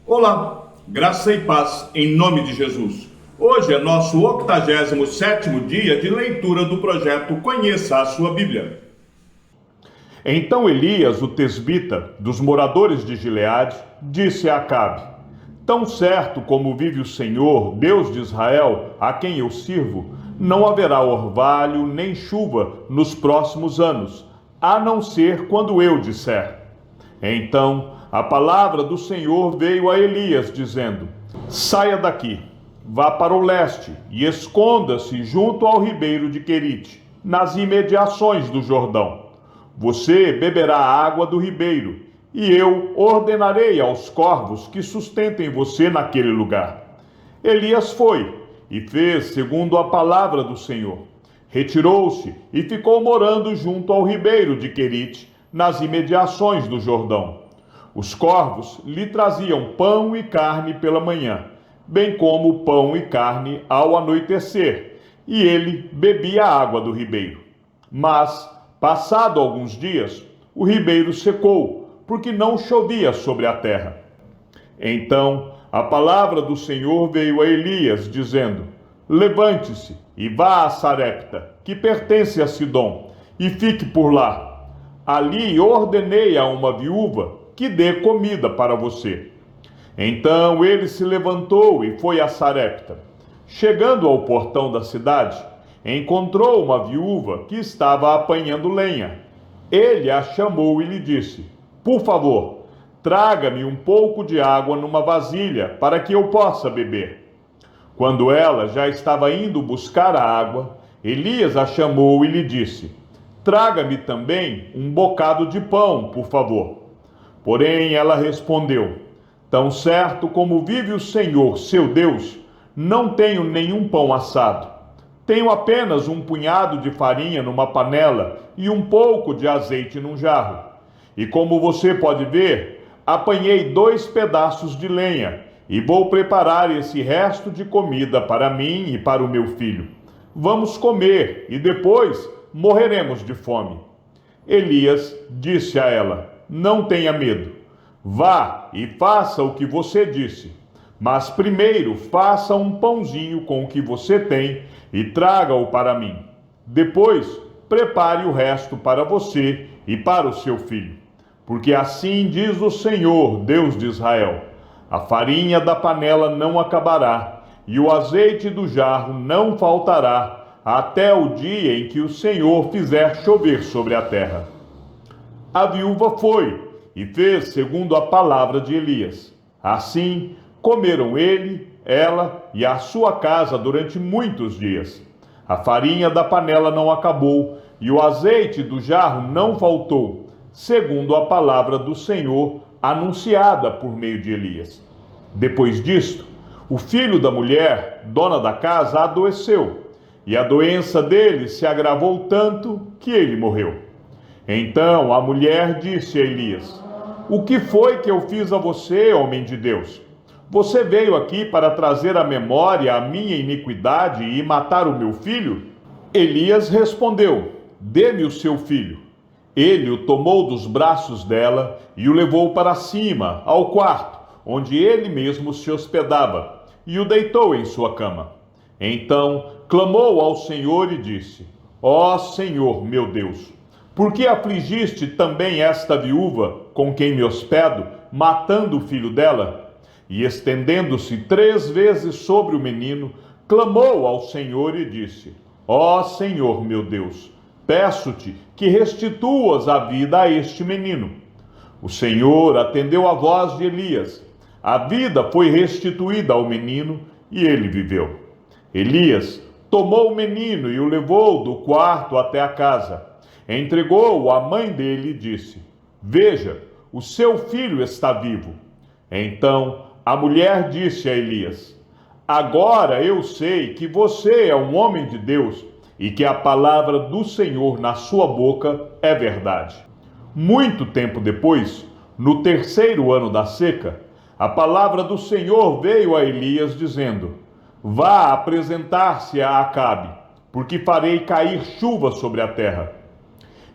Olá, graça e paz em nome de Jesus. Hoje é nosso 87º dia de leitura do projeto Conheça a Sua Bíblia. Então Elias, o tesbita, dos moradores de Gileade, disse a Acabe: Tão certo como vive o Senhor, Deus de Israel, a quem eu sirvo, não haverá orvalho nem chuva nos próximos anos, a não ser quando eu disser. Então a palavra do Senhor veio a Elias, dizendo: Saia daqui, vá para o leste e esconda-se junto ao ribeiro de Querite, nas imediações do Jordão. Você beberá a água do ribeiro, e eu ordenarei aos corvos que sustentem você naquele lugar. Elias foi e fez segundo a palavra do Senhor. Retirou-se e ficou morando junto ao ribeiro de Querite, nas imediações do Jordão. Os corvos lhe traziam pão e carne pela manhã, bem como pão e carne ao anoitecer, e ele bebia a água do ribeiro. Mas, passado alguns dias, o ribeiro secou, porque não chovia sobre a terra. Então a palavra do Senhor veio a Elias, dizendo: Levante-se e vá a Sarepta, que pertence a Sidom, e fique por lá. Ali ordenei a uma viúva que dê comida para você. Então ele se levantou e foi a Sarepta. Chegando ao portão da cidade, encontrou uma viúva que estava apanhando lenha. Ele a chamou e lhe disse: Por favor, traga-me um pouco de água numa vasilha para que eu possa beber. Quando ela já estava indo buscar a água, Elias a chamou e lhe disse: Traga-me também um bocado de pão, por favor. Porém ela respondeu: Tão certo como vive o Senhor, seu Deus, não tenho nenhum pão assado. Tenho apenas um punhado de farinha numa panela e um pouco de azeite num jarro. E como você pode ver, apanhei 2 pedaços de lenha e vou preparar esse resto de comida para mim e para o meu filho. Vamos comer e depois morreremos de fome. Elias disse a ela: Não tenha medo. Vá e faça o que você disse. Mas primeiro faça um pãozinho com o que você tem e traga-o para mim. Depois prepare o resto para você e para o seu filho. Porque assim diz o Senhor, Deus de Israel: a farinha da panela não acabará, e o azeite do jarro não faltará, até o dia em que o Senhor fizer chover sobre a terra. A viúva foi e fez segundo a palavra de Elias. Assim comeram ele, ela e a sua casa durante muitos dias. A farinha da panela não acabou, e o azeite do jarro não faltou, segundo a palavra do Senhor anunciada por meio de Elias. Depois disto, o filho da mulher, dona da casa, adoeceu, e a doença dele se agravou tanto que ele morreu. Então a mulher disse a Elias: O que foi que eu fiz a você, homem de Deus? Você veio aqui para trazer à memória a minha iniquidade e matar o meu filho? Elias respondeu: Dê-me o seu filho. Ele o tomou dos braços dela e o levou para cima, ao quarto, onde ele mesmo se hospedava, e o deitou em sua cama. Então clamou ao Senhor e disse: Ó Senhor, meu Deus, por que afligiste também esta viúva com quem me hospedo, matando o filho dela? E estendendo-se 3 vezes sobre o menino, clamou ao Senhor e disse: Ó Senhor, meu Deus, peço-te que restituas a vida a este menino. O Senhor atendeu a voz de Elias. A vida foi restituída ao menino e ele viveu. Elias tomou o menino e o levou do quarto até a casa. Entregou-o à mãe dele e disse: Veja, o seu filho está vivo. Então a mulher disse a Elias: Agora eu sei que você é um homem de Deus e que a palavra do Senhor na sua boca é verdade. Muito tempo depois, no 3º ano da seca, a palavra do Senhor veio a Elias dizendo: Vá apresentar-se a Acabe, porque farei cair chuva sobre a terra.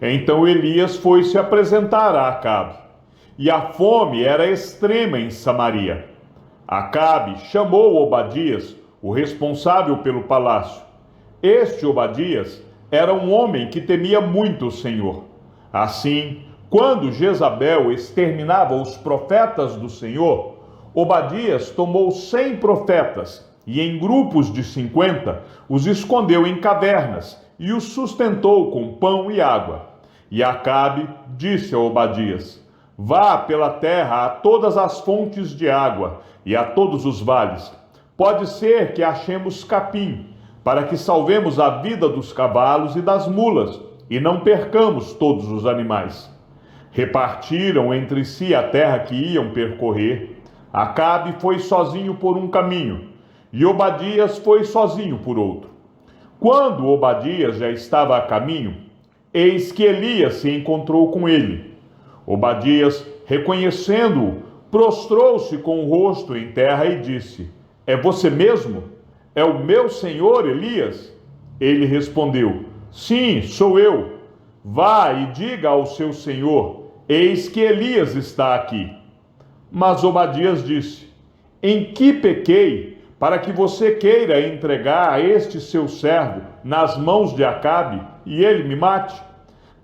Então Elias foi se apresentar a Acabe, e a fome era extrema em Samaria. Acabe chamou Obadias, o responsável pelo palácio. Este Obadias era um homem que temia muito o Senhor. Assim, quando Jezabel exterminava os profetas do Senhor, Obadias tomou 100 profetas e, em grupos de 50, os escondeu em cavernas e os sustentou com pão e água. E Acabe disse a Obadias: vá pela terra a todas as fontes de água e a todos os vales. Pode ser que achemos capim, para que salvemos a vida dos cavalos e das mulas, e não percamos todos os animais. Repartiram entre si a terra que iam percorrer. Acabe foi sozinho por um caminho, e Obadias foi sozinho por outro. Quando Obadias já estava a caminho, eis que Elias se encontrou com ele. Obadias, reconhecendo-o, prostrou-se com o rosto em terra e disse: é você mesmo? É o meu senhor Elias? Ele respondeu: sim, sou eu. Vá e diga ao seu senhor: eis que Elias está aqui. Mas Obadias disse: em que pequei, para que você queira entregar a este seu servo nas mãos de Acabe e ele me mate?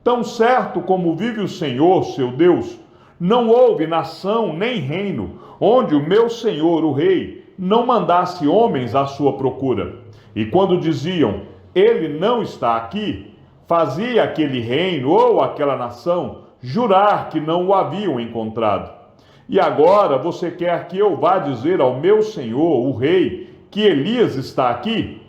Tão certo como vive o Senhor, seu Deus, não houve nação nem reino onde o meu senhor, o rei, não mandasse homens à sua procura. E quando diziam: ele não está aqui, fazia aquele reino ou aquela nação jurar que não o haviam encontrado. E agora você quer que eu vá dizer ao meu senhor, o rei, que Elias está aqui?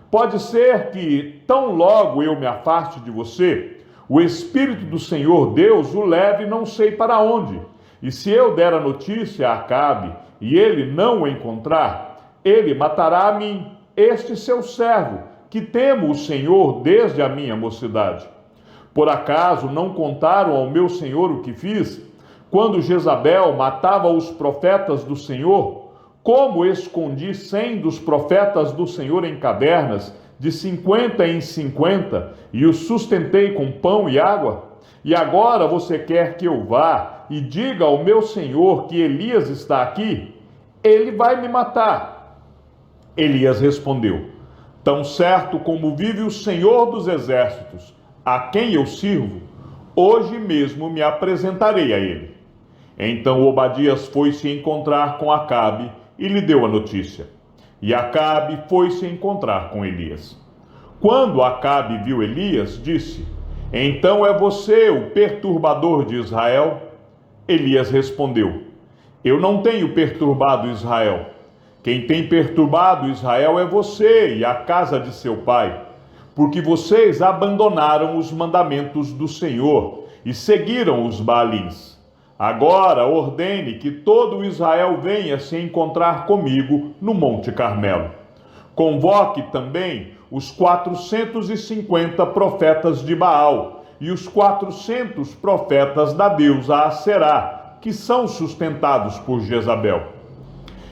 Pode ser que, tão logo eu me afaste de você, o Espírito do Senhor Deus o leve não sei para onde. E se eu der a notícia a Acabe e ele não o encontrar, ele matará a mim, este seu servo, que temo o Senhor desde a minha mocidade. Por acaso não contaram ao meu senhor o que fiz, quando Jezabel matava os profetas do Senhor? Como escondi 100 dos profetas do Senhor em cavernas, de 50 em 50, e os sustentei com pão e água? E agora você quer que eu vá e diga ao meu senhor que Elias está aqui? Ele vai me matar. Elias respondeu: tão certo como vive o Senhor dos exércitos, a quem eu sirvo, hoje mesmo me apresentarei a ele. Então Obadias foi se encontrar com Acabe e lhe deu a notícia. E Acabe foi se encontrar com Elias. Quando Acabe viu Elias, disse: então é você o perturbador de Israel? Elias respondeu: eu não tenho perturbado Israel. Quem tem perturbado Israel é você e a casa de seu pai, porque vocês abandonaram os mandamentos do Senhor e seguiram os Baalins. Agora ordene que todo Israel venha se encontrar comigo no Monte Carmelo. Convoque também os 450 profetas de Baal e os 400 profetas da deusa Aserá, que são sustentados por Jezabel.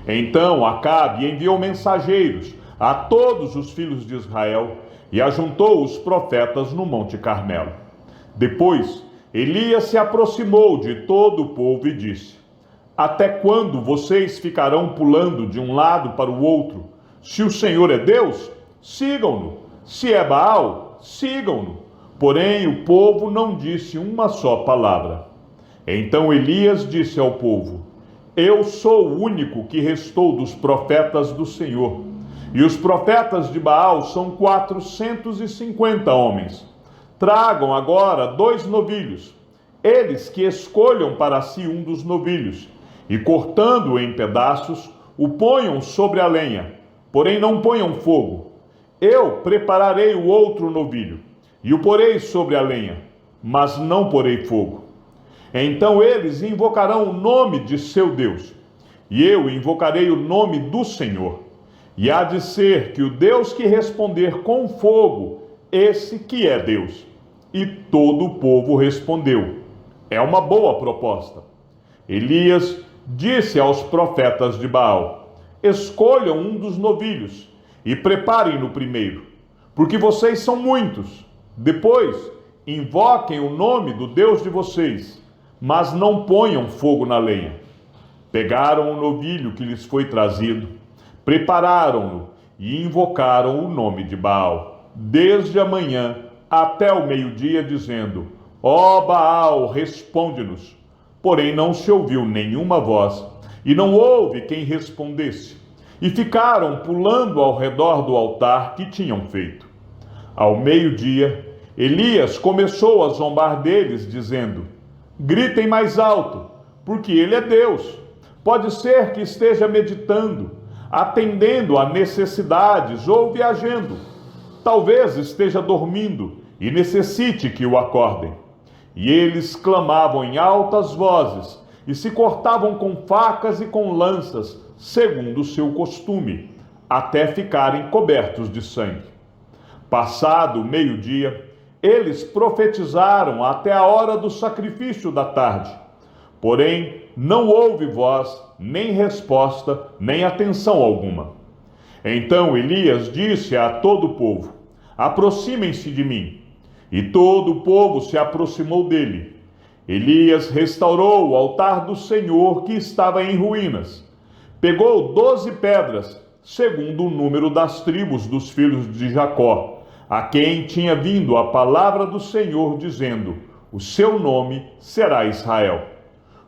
Então Acabe enviou mensageiros a todos os filhos de Israel e ajuntou os profetas no Monte Carmelo. Depois, Elias se aproximou de todo o povo e disse: até quando vocês ficarão pulando de um lado para o outro? Se o Senhor é Deus, sigam-no. Se é Baal, sigam-no. Porém, o povo não disse uma só palavra. Então Elias disse ao povo: eu sou o único que restou dos profetas do Senhor, e os profetas de Baal são 450 homens. Tragam agora 2 novilhos, eles que escolham para si um dos novilhos, e cortando-o em pedaços, o ponham sobre a lenha, porém não ponham fogo. Eu prepararei o outro novilho, e o porei sobre a lenha, mas não porei fogo. Então eles invocarão o nome de seu Deus, e eu invocarei o nome do Senhor. E há de ser que o Deus que responder com fogo, esse que é Deus. E todo o povo respondeu: é uma boa proposta. Elias disse aos profetas de Baal: escolham um dos novilhos e preparem-no primeiro, porque vocês são muitos. Depois, invoquem o nome do Deus de vocês, mas não ponham fogo na lenha. Pegaram o novilho que lhes foi trazido, prepararam-no e invocaram o nome de Baal, desde a manhã até o meio-dia, dizendo: Ó Baal, responde-nos. Porém não se ouviu nenhuma voz, e não houve quem respondesse. E ficaram pulando ao redor do altar que tinham feito. Ao meio-dia, Elias começou a zombar deles, dizendo: Gritem mais alto, porque ele é Deus. Pode ser que esteja meditando, atendendo a necessidades ou viajando. Talvez esteja dormindo e necessite que o acordem. E eles clamavam em altas vozes e se cortavam com facas e com lanças, segundo o seu costume, até ficarem cobertos de sangue. Passado o meio-dia, eles profetizaram até a hora do sacrifício da tarde. Porém, não houve voz, nem resposta, nem atenção alguma. Então Elias disse a todo o povo: Aproximem-se de mim. E todo o povo se aproximou dele. Elias restaurou o altar do Senhor que estava em ruínas. Pegou 12 pedras, segundo o número das tribos dos filhos de Jacó, a quem tinha vindo a palavra do Senhor, dizendo: O seu nome será Israel.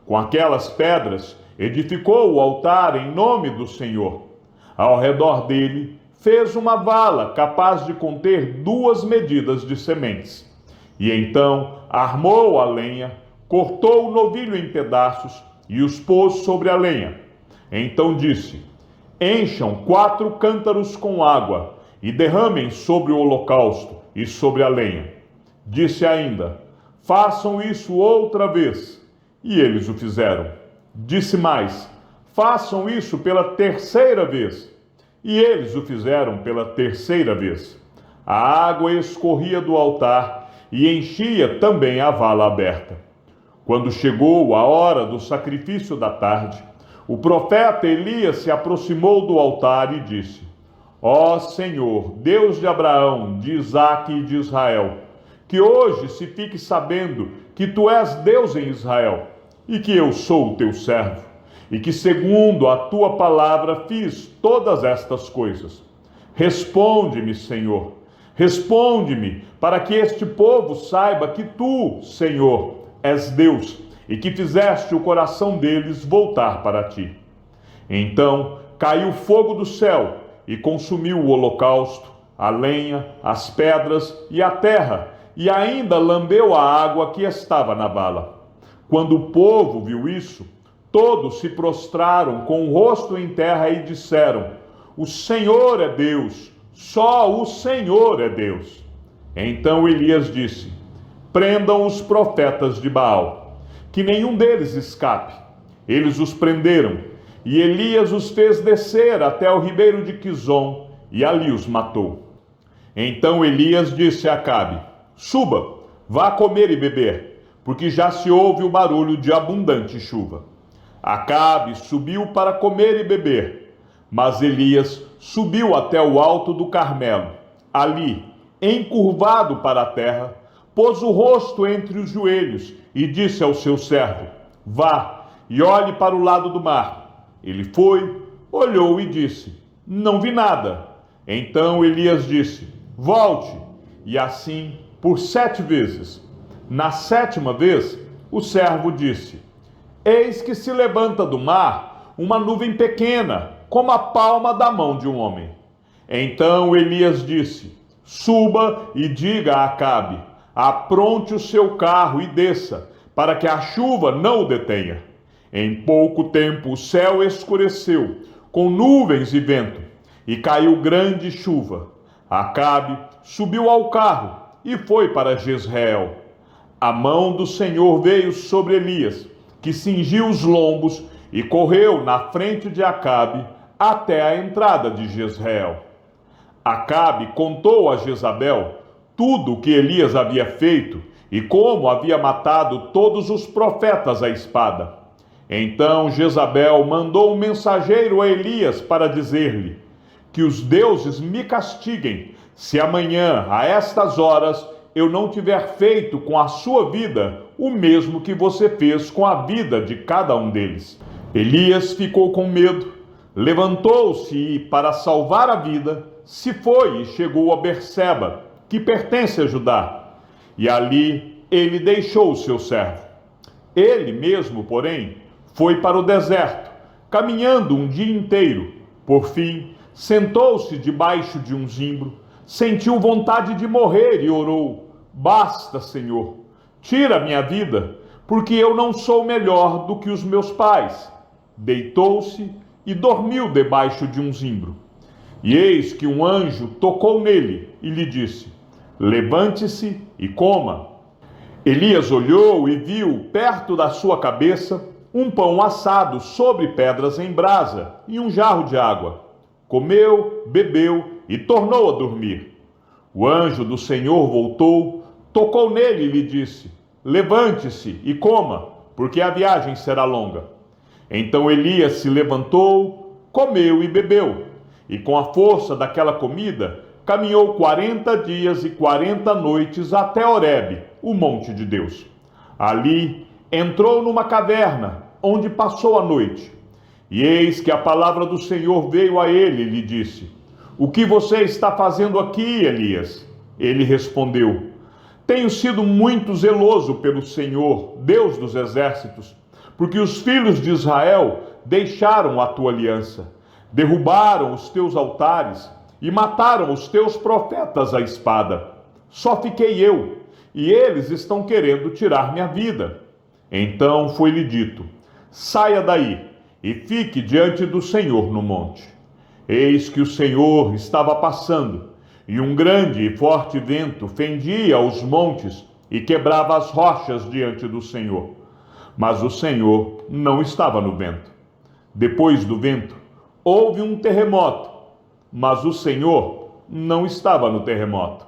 Com aquelas pedras, edificou o altar em nome do Senhor. Ao redor dele, fez uma vala capaz de conter 2 medidas de sementes. E então armou a lenha, cortou o novilho em pedaços e os pôs sobre a lenha. Então disse: Encham 4 cântaros com água e derramem sobre o holocausto e sobre a lenha. Disse ainda: Façam isso outra vez. E eles o fizeram. Disse mais: Façam isso pela 3ª vez. E eles o fizeram pela 3ª vez. A água escorria do altar e enchia também a vala aberta. Quando chegou a hora do sacrifício da tarde, o profeta Elias se aproximou do altar e disse: Ó Senhor, Deus de Abraão, de Isaque e de Israel, que hoje se fique sabendo que tu és Deus em Israel e que eu sou o teu servo, e que segundo a tua palavra fiz todas estas coisas. Responde-me, Senhor, responde-me, para que este povo saiba que tu, Senhor, és Deus, e que fizeste o coração deles voltar para ti. Então caiu fogo do céu e consumiu o holocausto, a lenha, as pedras e a terra, e ainda lambeu a água que estava na vala. Quando o povo viu isso, todos se prostraram com o rosto em terra e disseram: O Senhor é Deus, só o Senhor é Deus. Então Elias disse: Prendam os profetas de Baal, que nenhum deles escape. Eles os prenderam, e Elias os fez descer até o ribeiro de Quizom, e ali os matou. Então Elias disse a Acabe: Suba, vá comer e beber, porque já se ouve o barulho de abundante chuva. Acabe subiu para comer e beber, mas Elias subiu até o alto do Carmelo. Ali, encurvado para a terra, pôs o rosto entre os joelhos e disse ao seu servo: Vá e olhe para o lado do mar. Ele foi, olhou e disse: Não vi nada. Então Elias disse: Volte. E assim por 7 vezes. Na 7ª vez, o servo disse: Eis que se levanta do mar uma nuvem pequena, como a palma da mão de um homem. Então Elias disse: Suba e diga a Acabe: Apronte o seu carro e desça, para que a chuva não o detenha. Em pouco tempo o céu escureceu, com nuvens e vento, e caiu grande chuva. Acabe subiu ao carro e foi para Jezreel. A mão do Senhor veio sobre Elias, que cingiu os lombos e correu na frente de Acabe até a entrada de Jezreel. Acabe contou a Jezabel tudo o que Elias havia feito e como havia matado todos os profetas à espada. Então Jezabel mandou um mensageiro a Elias para dizer-lhe: Que os deuses me castiguem, se amanhã, a estas horas, eu não tiver feito com a sua vida o mesmo que você fez com a vida de cada um deles. Elias ficou com medo, levantou-se e, para salvar a vida, se foi e chegou a Berseba, que pertence a Judá, e ali ele deixou o seu servo. Ele mesmo, porém, foi para o deserto, caminhando um dia inteiro. Por fim, sentou-se debaixo de um zimbro, sentiu vontade de morrer e orou: Basta, Senhor, tira minha vida, porque eu não sou melhor do que os meus pais. Deitou-se e dormiu debaixo de um zimbro. E eis que um anjo tocou nele e lhe disse: Levante-se e coma. Elias olhou e viu, perto da sua cabeça, um pão assado sobre pedras em brasa e um jarro de água. Comeu, bebeu e tornou a dormir. O anjo do Senhor voltou, tocou nele e lhe disse: Levante-se e coma, porque a viagem será longa. Então Elias se levantou, comeu e bebeu, e com a força daquela comida, caminhou 40 dias e 40 noites até Horebe, o monte de Deus. Ali entrou numa caverna, onde passou a noite. E eis que a palavra do Senhor veio a ele e lhe disse: O que você está fazendo aqui, Elias? Ele respondeu: Tenho sido muito zeloso pelo Senhor, Deus dos exércitos, porque os filhos de Israel deixaram a tua aliança, derrubaram os teus altares e mataram os teus profetas à espada. Só fiquei eu, e eles estão querendo tirar minha vida. Então foi-lhe dito: Saia daí e fique diante do Senhor no monte. Eis que o Senhor estava passando, e um grande e forte vento fendia os montes e quebrava as rochas diante do Senhor. Mas o Senhor não estava no vento. Depois do vento, houve um terremoto, mas o Senhor não estava no terremoto.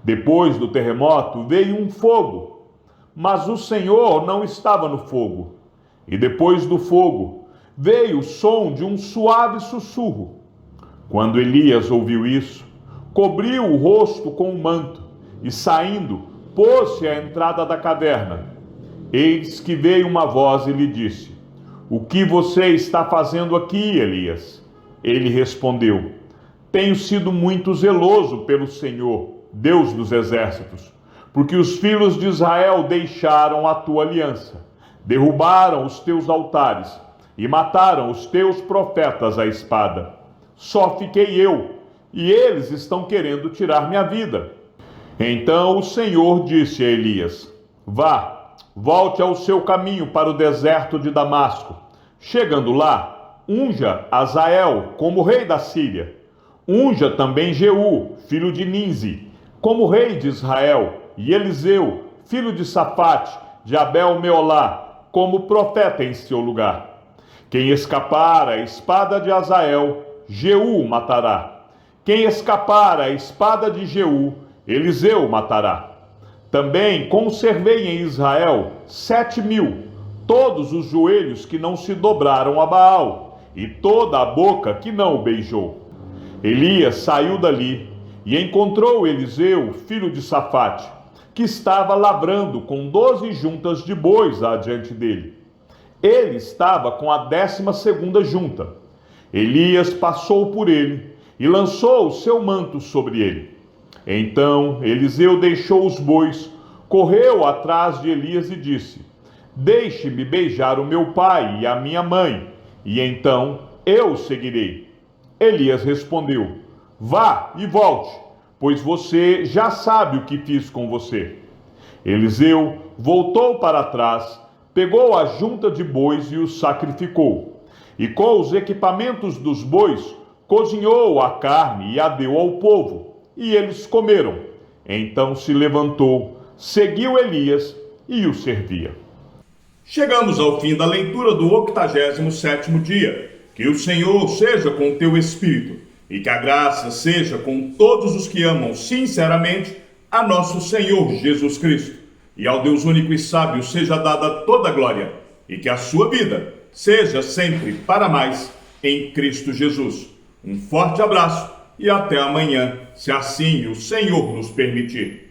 Depois do terremoto veio um fogo, mas o Senhor não estava no fogo. E depois do fogo veio o som de um suave sussurro. Quando Elias ouviu isso, cobriu o rosto com um manto e, saindo, pôs-se à entrada da caverna. Eis que veio uma voz e lhe disse: O que você está fazendo aqui, Elias? Ele respondeu: Tenho sido muito zeloso pelo Senhor, Deus dos exércitos, porque os filhos de Israel deixaram a tua aliança, derrubaram os teus altares e mataram os teus profetas à espada. Só fiquei eu, e eles estão querendo tirar minha vida. Então o Senhor disse a Elias: Vá, volte ao seu caminho para o deserto de Damasco. Chegando lá, unja Azael como rei da Síria. Unja também Jeú, filho de Ninzi, como rei de Israel, e Eliseu, filho de Safate, de Abel-Meolá, como profeta em seu lugar. Quem escapar à espada de Azael, Jeú matará. Quem escapar à espada de Jeú, Eliseu matará. Também conservei em Israel 7.000, todos os joelhos que não se dobraram a Baal, e toda a boca que não o beijou. Elias saiu dali e encontrou Eliseu, filho de Safate, que estava lavrando com 12 juntas de bois adiante dele. Ele estava com a 12ª junta. Elias passou por ele e lançou o seu manto sobre ele. Então Eliseu deixou os bois, correu atrás de Elias e disse: Deixe-me beijar o meu pai e a minha mãe, e então eu o seguirei. Elias respondeu: Vá e volte, pois você já sabe o que fiz com você. Eliseu voltou para trás, pegou a junta de bois e os sacrificou. E com os equipamentos dos bois, cozinhou a carne e a deu ao povo, e eles comeram. Então se levantou, seguiu Elias e o servia. Chegamos ao fim da leitura do 87º dia. Que o Senhor seja com o teu espírito, e que a graça seja com todos os que amam sinceramente a nosso Senhor Jesus Cristo. E ao Deus único e sábio seja dada toda a glória, e que a sua vida seja sempre para mais em Cristo Jesus. Um forte abraço e até amanhã, se assim o Senhor nos permitir.